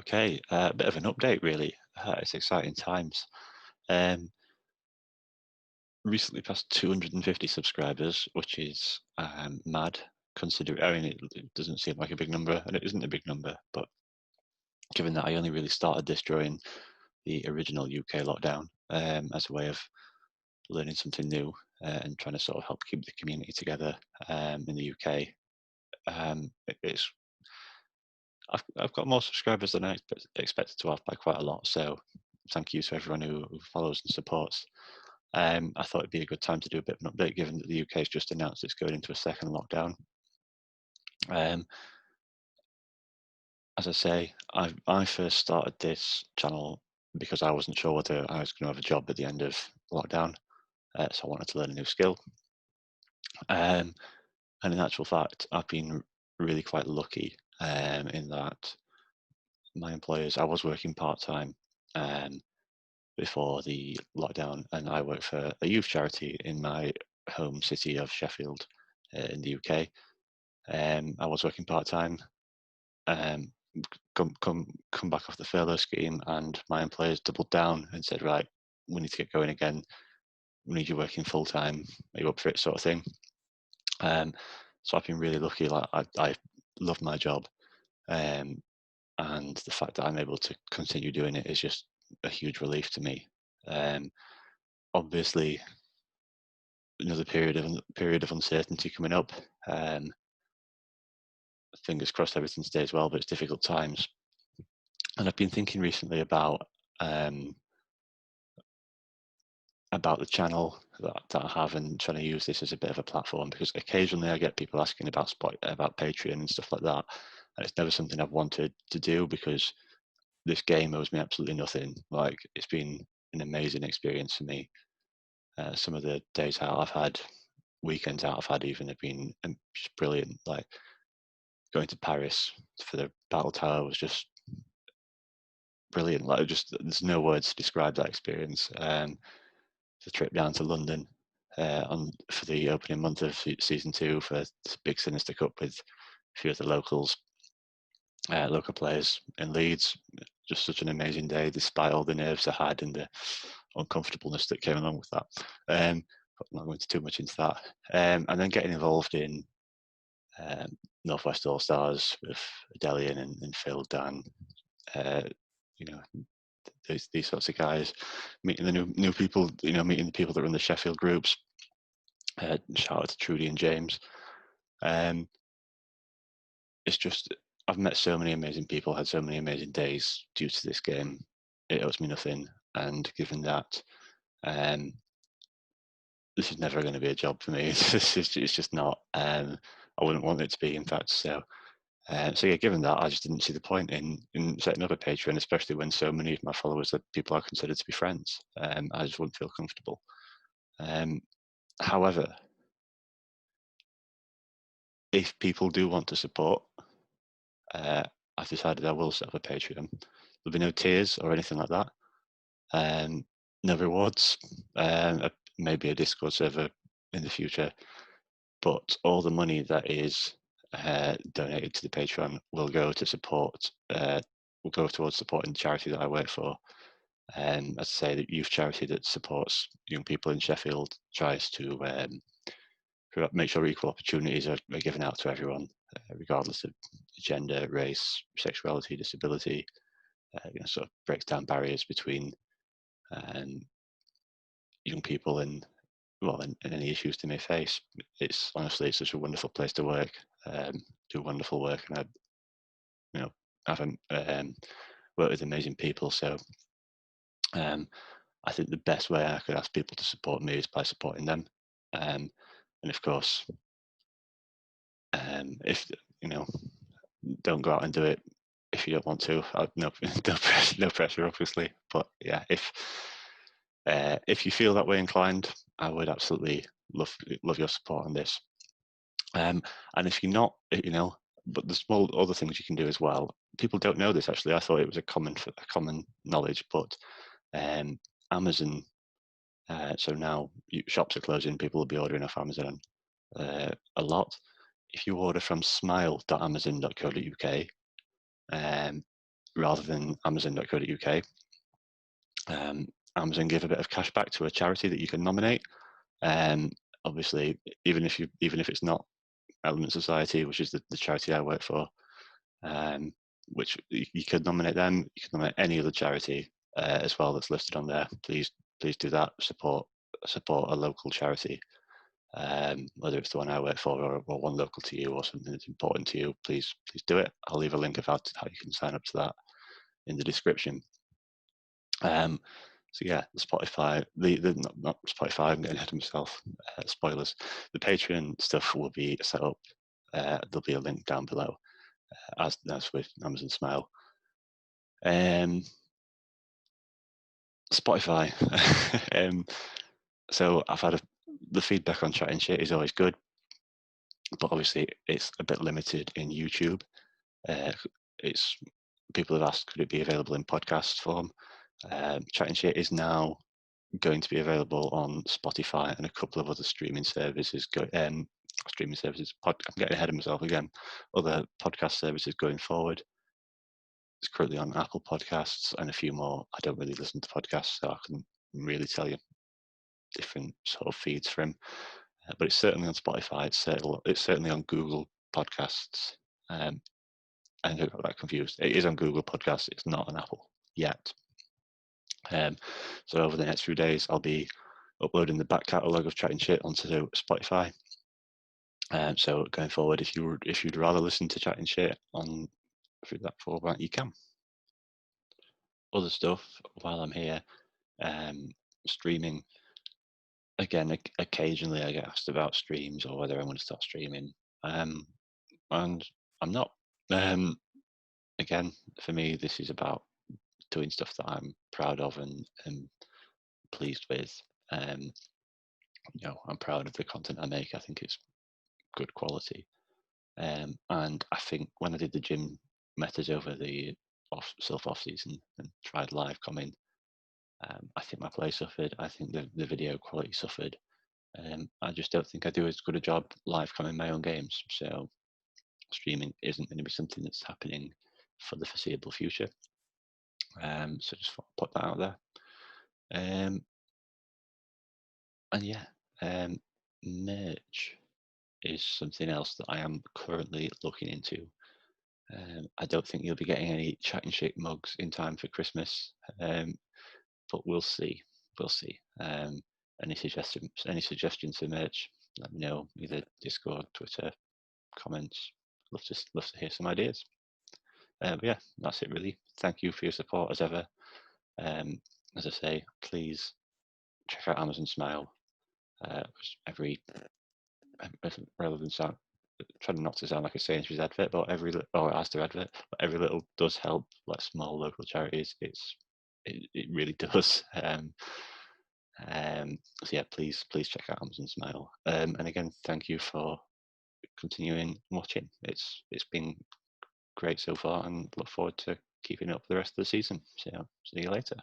Okay, a bit of an update really. It's exciting times. Um, Recently passed 250 subscribers, which is mad. Considering, I mean, it doesn't seem like a big number, and it isn't a big number. But given that I only really started this during the original UK lockdown, as a way of learning something new and trying to sort of help keep the community together in the UK, it's I've got more subscribers than I expected to have by quite a lot. So thank you to everyone who follows and supports. I thought it'd be a good time to do a bit of an update, given that the UK has just announced it's going into a second lockdown. Um, as I say, I first started this channel because I wasn't sure whether I was going to have a job at the end of lockdown, so I wanted to learn a new skill. Um, and in actual fact, I've been really quite lucky in that my employers. I was working part time um, before the lockdown, and I work for a youth charity in my home city of Sheffield in the UK. I was working part time. Um, come back off the furlough scheme, and my employers doubled down and said, "Right, we need to get going again. We need you working full time. Are you up for it?" Sort of thing. Um, so I've been really lucky. Like I love my job, um, and the fact that I'm able to continue doing it is just a huge relief to me. Um, Obviously, another period of uncertainty coming up. Fingers crossed everything stays well, but it's difficult times. And I've been thinking recently um, about the channel that I have and trying to use this as a bit of a platform, because occasionally I get people asking about Patreon and stuff like that, and it's never something I've wanted to do because this game owes me absolutely nothing. Like, it's been an amazing experience for me. Some of the days out I've had, weekends out I've had even, have been just brilliant. Like, going to Paris for the Battle Tower was just brilliant. Like, just there's no words to describe that experience. The trip down to London on for the opening month of season 2 for this big Sinister Cup with a few of the local players in Leeds. Just such an amazing day, despite all the nerves I had and the uncomfortableness that came along with that. But I'm not going into too much into that. And then getting involved in Northwest All Stars with Delian and Phil, Dan, uh, you know, these sorts of guys, meeting the new people, meeting the people that run the Sheffield groups. Shout out to Trudy and James. Um, it's just, I've met so many amazing people, had so many amazing days due to this game. It owes me nothing, and given that, um, this is never going to be a job for me. It's just not. I wouldn't want it to be, in fact. So yeah, given that, I just didn't see the point in setting up a Patreon, especially when so many of my followers are people I consider to be friends. I just wouldn't feel comfortable. However, if people do want to support, uh, I've decided I will set up a Patreon. There'll be no tiers or anything like that. No rewards. Maybe a Discord server in the future, but all the money that is donated to the Patreon will go to support. Will go towards supporting the charity that I work for. As I say, the youth charity that supports young people in Sheffield tries to make sure equal opportunities are given out to everyone, regardless of gender, race, sexuality, disability. Sort of breaks down barriers between um, young people and any issues they may face. It's honestly, it's such a wonderful place to work, do wonderful work, and I, you know, have worked with amazing people. So I think the best way I could ask people to support me is by supporting them. And of course, if you know, don't go out and do it if you don't want to. No, no pressure, obviously. But yeah, if you feel that way inclined, I would absolutely love your support on this. And if you're not, but there's small other things you can do as well. People don't know this actually. I thought it was a common knowledge, but Amazon. So now shops are closing. People will be ordering off Amazon a lot. If you order from smile.amazon.co.uk, um, rather than Amazon.co.uk. Amazon give a bit of cash back to a charity that you can nominate. Obviously, even if it's not Element Society, which is the charity I work for, which you could nominate them. You can nominate any other charity as well that's listed on there. Please do that. Support a local charity, whether it's the one I work for or one local to you or something that's important to you. Please do it. I'll leave a link of how you can sign up to that in the description. So yeah, the Spotify, not Spotify, I'm getting ahead of myself, spoilers. The Patreon stuff will be set up. There'll be a link down below, as with Amazon Smile. Spotify. So I've had the feedback on Chatting Shit is always good, but obviously it's a bit limited in YouTube. It's people have asked, could it be available in podcast form? Chatting Shit is now going to be available on Spotify and a couple of other streaming services. I'm getting ahead of myself again. Other podcast services going forward. It's currently on Apple Podcasts and a few more. I don't really listen to podcasts, so I couldn't really tell you different sort of feeds for him. But it's certainly on Spotify. It's certainly on Google Podcasts. I got that confused. It is on Google Podcasts. It's not on Apple yet. So over the next few days, I'll be uploading the back catalogue of Chatting Shit onto Spotify. So going forward, if you'd rather listen to Chatting Shit through that format, you can. Other stuff while I'm here, streaming. Again, occasionally I get asked about streams or whether I want to start streaming, and I'm not. Again, for me, this is about doing stuff that I'm proud of and pleased with. I'm proud of the content I make. I think it's good quality. And I think when I did the gym methods over the off season and tried live coming, I think my play suffered. I think the video quality suffered. I just don't think I do as good a job live coming my own games. So streaming isn't going to be something that's happening for the foreseeable future. So just put that out there. And yeah, merch is something else that I am currently looking into. I don't think you'll be getting any Chatting Shit mugs in time for Christmas, but we'll see. We'll see. Any suggestions for merch? Let me know. Either Discord, Twitter, comments. Love to hear some ideas. But yeah, that's it really. Thank you for your support as ever. As I say, please check out Amazon Smile. Every relevant sound, trying not to sound like a Sainsbury's advert, but every Asda advert, but every little does help. Like small local charities, it really does. So yeah, please check out Amazon Smile. And again, thank you for continuing watching. It's been great so far, and look forward to keeping up the rest of the season. So see you later.